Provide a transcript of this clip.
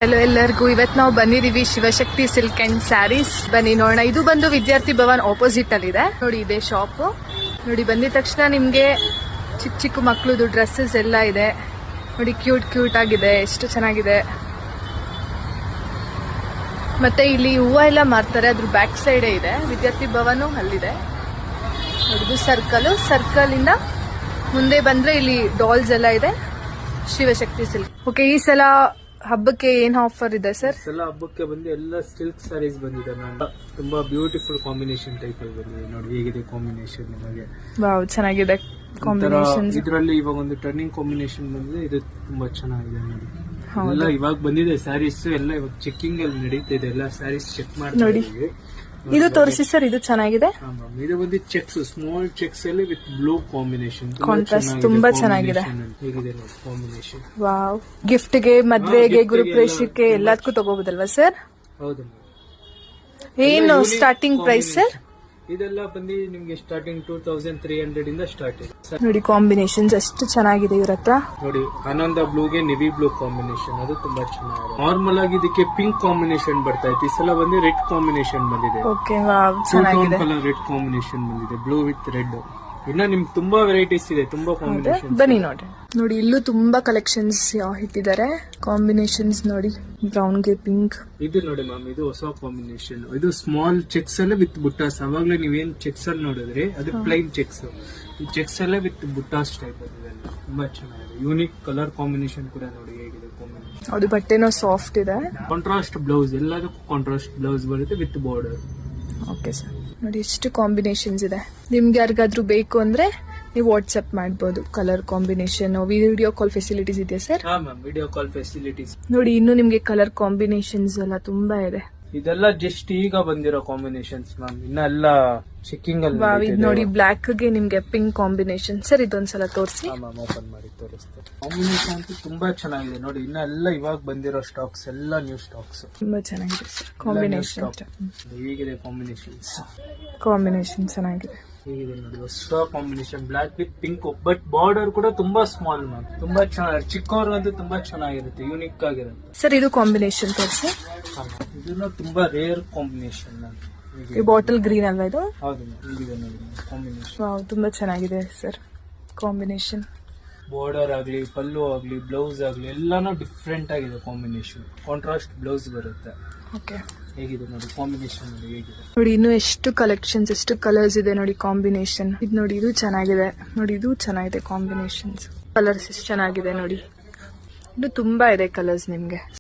Hello ಎಲ್ಲರಿಗೂ, ಇವತ್ತು ನಾವು ಬಂದಿದೀವಿ ಶಿವಶಕ್ತಿ ಸಿಲ್ಕ್ ಅಂಡ್ ಸ್ಯಾರೀಸ್. ಬನ್ನಿ ನೋಡೋಣ. ಇದು ಬಂದು ವಿದ್ಯಾರ್ಥಿ ಭವನ್ ಆಪೋಸಿಟ್ ಅಲ್ಲಿ ಇದೆ ನೋಡಿ. ಇದೆ ಶಾಪ್ ನೋಡಿ. ಬಂದಿದ ತಕ್ಷಣ ನಿಮ್ಗೆ ಚಿಕ್ಕ ಚಿಕ್ಕ ಮಕ್ಳದು ಡ್ರೆಸ್ಸಸ್ ಎಲ್ಲ ಇದೆ ನೋಡಿ. ಕ್ಯೂಟ್ ಆಗಿದೆ, ಎಷ್ಟು ಚೆನ್ನಾಗಿದೆ. ಮತ್ತೆ ಇಲ್ಲಿ ಹೂವು ಎಲ್ಲ ಮಾರ್ತಾರೆ, ಅದ್ರ ಬ್ಯಾಕ್ ಸೈಡ್ ಇದೆ ವಿದ್ಯಾರ್ಥಿ ಭವನ್. ಅಲ್ಲಿದೆ ನೋಡಿ. ಸರ್ಕಲ್ ಇಂದ ಮುಂದೆ ಬಂದ್ರೆ ಇಲ್ಲಿ ಡಾಲ್ಸ್ ಎಲ್ಲ ಇದೆ. ಶಿವಶಕ್ತಿ ಸಿಲ್ಕ್. ಓಕೆ, ಈ ಸಲ ಹಬ್ಬಕ್ಕೆ ಏನ್ ಆಫರ್ ಇದೆ ಸರ್? ಹಬ್ಬಕ್ಕೆ ಬಂದು ಎಲ್ಲ ಸಿಲ್ಕ್ ಸ್ಯಾರೀಸ್ ಬಂದಿದೆ ಮ್ಯಾಮ್. ತುಂಬಾ ಬ್ಯೂಟಿಫುಲ್ ಕಾಂಬಿನೇಷನ್ ಟೈಪ್ ಅಲ್ಲಿ ಬಂದಿದೆ ನೋಡಿ. ಹೇಗಿದೆ ಕಾಂಬಿನೇಷನ್ ನಿಮಗೆ? ವಾವ್, ಚೆನ್ನಾಗಿದೆ ಕಾಂಬಿನೇಷನ್. ಇದರಲ್ಲಿ ಇವಾಗ ಒಂದು ಟರ್ನಿಂಗ್ ಕಾಂಬಿನೇಷನ್ ಬಂದಿದೆ. ಇದು ತುಂಬಾ ಚೆನ್ನಾಗಿದೆ ನೋಡಿ. ಎಲ್ಲ ಇವಾಗ ಬಂದಿದೆ ಸ್ಯಾರೀಸ್ ಎಲ್ಲ. ಇವಾಗ ಚೆಕ್ಕಿಂಗ್ ಅಲ್ಲಿ ನಡೀತಾ ಇದೆ. ಎಲ್ಲ ಸ್ಯಾರೀಸ್ ಚೆಕ್ ಮಾಡಿ ನೋಡಿ. ಇದು ತೋರಿಸಿ ಸರ್, ಇದು ಚೆನ್ನಾಗಿದೆ. ಇದು ಬಂದು ಚೆಕ್ಸ್, ಸ್ಮಾಲ್ ಚೆಕ್ಸ್ ಅಲ್ಲಿ ವಿತ್ ಬ್ಲೂ ಕಾಂಬಿನೇಷನ್. ಕಾಂಟ್ರಾಸ್ಟ್ ತುಂಬಾ ಚೆನ್ನಾಗಿದೆ. ಹೇಗಿದೆ ನೋಡಿ ಕಾಂಬಿನೇಷನ್? ವಾವ್, ಗಿಫ್ಟ್ ಗೆ, ಮದ್ವೆಗೆ, ಗುರುಪ್ರವೇಶಕ್ಕೆ ಎಲ್ಲದಕ್ಕೂ ತಗೋಬಹುದಲ್ವಾ ಸರ್? ಹೌದು. ಏನು ಸ್ಟಾರ್ಟಿಂಗ್ ಪ್ರೈಸ್ ಸರ್? ಇದೆಲ್ಲ ಬಂದು ನಿಮ್ಗೆ ಸ್ಟಾರ್ಟಿಂಗ್ 2300 ಇಂದ ಸ್ಟಾರ್ಟ್ ಇದೆ ನೋಡಿ. ಕಾಂಬಿನೇಷನ್ಸ್ ಎಷ್ಟು ಚೆನ್ನಾಗಿದೆ ಇವ್ರ ಹತ್ರ ನೋಡಿ. ಆನಂದ ಬ್ಲೂಗೆ ನೆವಿ ಬ್ಲೂ ಕಾಂಬಿನೇಷನ್, ಅದು ತುಂಬಾ ಚೆನ್ನಾಗಿದೆ. ನಾರ್ಮಲ್ ಆಗಿ ಇದಕ್ಕೆ ಪಿಂಕ್ ಕಾಂಬಿನೇಷನ್ ಬರ್ತಾ ಇತ್ತು. ಈ ಸಲ ಬಂದು ರೆಡ್ ಕಾಂಬಿನೇಷನ್ ಬಂದಿದೆ. ಓಕೆ, ವಾವ್, ಚೆನ್ನಾಗಿದೆ. ಕಲರ್ ರೆಡ್ ಕಾಂಬಿನೇಷನ್ ಬಂದಿದೆ, ಬ್ಲೂ ವಿತ್ ರೆಡ್. ಇನ್ನ ನಿಮ್ಗೆ ತುಂಬಾ ವೆರೈಟೀಸ್ ಇದೆ, ತುಂಬಾ ಕಾಂಬಿನೇಷನ್. ಬನ್ನಿ ನೋಡಿ. ನೋಡಿ, ಇಲ್ಲೂ ತುಂಬಾ ಕಲೆಕ್ಷನ್ಸ್ ಇಟ್ಟಿದ್ದಾರೆ. ಕಾಂಬಿನೇಷನ್ಸ್ ನೋಡಿ, ಬ್ರೌನ್ ಗೆ ಪಿಂಕ್. ಇದು ನೋಡಿ ಮ್ಯಾಮ್, ಇದು ಹೊಸ ಕಾಂಬಿನೇಷನ್. ಇದು ಸ್ಮಾಲ್ ಚೆಕ್ಸ್ ಅಲ್ಲೇ ವಿತ್ ಬುಟ್ಟಾಸ್. ಅವಾಗ್ಲೇ ನೀವೇನ್ ಚೆಕ್ಸ್ ಅಲ್ಲಿ ನೋಡಿದ್ರಿ, ಅದು ಪ್ಲೈನ್ ಚೆಕ್ಸ್. ಈ ಚೆಕ್ಸ್ ಅಲ್ಲೇ ವಿತ್ ಬುಟ್ಟಾಸ್ ಟೈಪ್ ಇದೆ. ತುಂಬಾ ಚೆನ್ನಾಗಿದೆ. ಯೂನಿಕ್ ಕಲರ್ ಕಾಂಬಿನೇಷನ್ ಕೂಡ ನೋಡಿ ಹೇಗಿದೆ ಕಾಂಬಿನೇಷನ್. ಅದು ಬಟ್ಟೆನೋ ಸಾಫ್ಟ್ ಇದೆ. ಕಾಂಟ್ರಾಸ್ಟ್ ಬ್ಲೌಸ್, ಎಲ್ಲದಕ್ಕೂ ಕಾಂಟ್ರಾಸ್ಟ್ ಬ್ಲೌಸ್ ಬರುತ್ತೆ ವಿತ್ ಬಾರ್ಡರ್. ಓಕೆ ಸರ್, ನೋಡಿ ಎಷ್ಟು ಕಾಂಬಿನೇಷನ್ಸ್ ಇದೆ. ನಿಮ್ಗೆ ಯಾರಿಗಾದ್ರೂ ಬೇಕು ಅಂದ್ರೆ ನೀವು ವಾಟ್ಸ್ಆಪ್ ಮಾಡಬಹುದು. Colour combination, video call facilities ಇದೆಯಾ ಸರ್? ಹಾ ಮ್ಯಾಮ್, ವಿಡಿಯೋ ಕಾಲ್ ಫೆಸಿಲಿಟೀಸ್. ನೋಡಿ, ಇನ್ನು ನಿಮ್ಗೆ ಕಲರ್ ಕಾಂಬಿನೇಷನ್ಸ್ ಎಲ್ಲ ತುಂಬಾ ಇದೆ. ಇದೆಲ್ಲ ಜಸ್ಟ್ ಈಗ ಬಂದಿರೋ ಕಾಂಬಿನೇಷನ್ಸ್ ಮ್ಯಾಮ್. ಇನ್ನ ಎಲ್ಲ ಚೆಕಿಂಗ್ ಅಲ್ಲಿ ನೋಡಿ. ಬ್ಲಾಕ್ ಗೆ ನಿಮ್ಗೆ ಪಿಂಕ್ ಕಾಂಬಿನೇಷನ್. ಸರ್, ಇದೊಂದ್ಸಲ ತೋರಿಸಿ. ಓಪನ್ ಮಾಡಿ ತೋರಿಸ್ತೇನೆ. ಕಾಂಬಿನೇಷನ್ ಅಂತೂ ತುಂಬಾ ಚೆನ್ನಾಗಿದೆ ನೋಡಿ. ಇನ್ನ ಎಲ್ಲ ಇವಾಗ ಬಂದಿರೋ ಸ್ಟಾಕ್ಸ್, ಎಲ್ಲ ನ್ಯೂ ಸ್ಟಾಕ್ಸ್. ತುಂಬಾ ಚೆನ್ನಾಗಿದೆ ಕಾಂಬಿನೇಷನ್. ಹೇಗಿದೆ ಕಾಂಬಿನೇಷನ್ ಚೆನ್ನಾಗಿದೆ. ಹೇಗಿದೆ ನೋಡಿ, ಹೊಸ combination. Block with pink, but border ಕೂಡ ತುಂಬಾ ಸ್ಮಾಲ್ ಮ್ಯಾಮ್. ತುಂಬಾ ಚೆನ್ನಾಗಿ, ಚಿಕ್ಕವ್ರಿಗಂತೂ ತುಂಬಾ ಚೆನ್ನಾಗಿರುತ್ತೆ, ಯೂನಿಕ್ ಆಗಿರುತ್ತೆ. ಸರ್, ಇದು ಕಾಂಬಿನೇಷನ್ ತೋರಿಸಿ. ಇದನ್ನ ತುಂಬಾ ರೇರ್ ಕಾಂಬಿನೇಷನ್ ಮ್ಯಾಮ್. ಈ ಬಾಟಲ್ ಗ್ರೀನ್ ಅಲ್ವಾ ಇದು? ಹೌದು ಮ್ಯಾಮ್, ಹೇಗಿದೆ ನೋಡಿ ಕಾಂಬಿನೇಷನ್. ತುಂಬಾ ಚೆನ್ನಾಗಿದೆ ಸರ್ ಕಾಂಬಿನೇಷನ್. ಬಾರ್ಡರ್ ಆಗ್ಲಿ, ಪಲ್ಲು ಆಗ್ಲಿ, ಬ್ಲೌಸ್ ಆಗ್ಲಿ, ಎಲ್ಲಾನು ಡಿಫ್ರೆಂಟ್ ಆಗಿದೆ ಕಾಂಬಿನೇಷನ್. ಕಾಂಟ್ರಾಸ್ಟ್ ಬ್ಲೌಸ್ ಬರುತ್ತೆ. ಓಕೆ, ಹೇಗಿದೆ ನೋಡಿ ಕಾಂಬಿನೇಷನ್ ನೋಡಿ ಹೇಗಿದೆ. ನೋಡಿ, ಇನ್ನು ಎಷ್ಟು ಕಲೆಕ್ಷನ್ಸ್, ಎಷ್ಟು ಕಲರ್ಸ್ ಇದೆ ನೋಡಿ. ಕಾಂಬಿನೇಷನ್ ಇದು ನೋಡಿ, ಇದು ಚೆನ್ನಾಗಿದೆ ನೋಡಿ. ಇದು ಚೆನ್ನಾಗಿದೆ ಕಾಂಬಿನೇಷನ್ಸ್. ಕಲರ್ಸ್ ಎಷ್ಟು ಚೆನ್ನಾಗಿದೆ ನೋಡಿ. ಇನ್ನು ತುಂಬಾ ಇದೆ ಕಲರ್ಸ್ ನಿಮ್ಗೆ.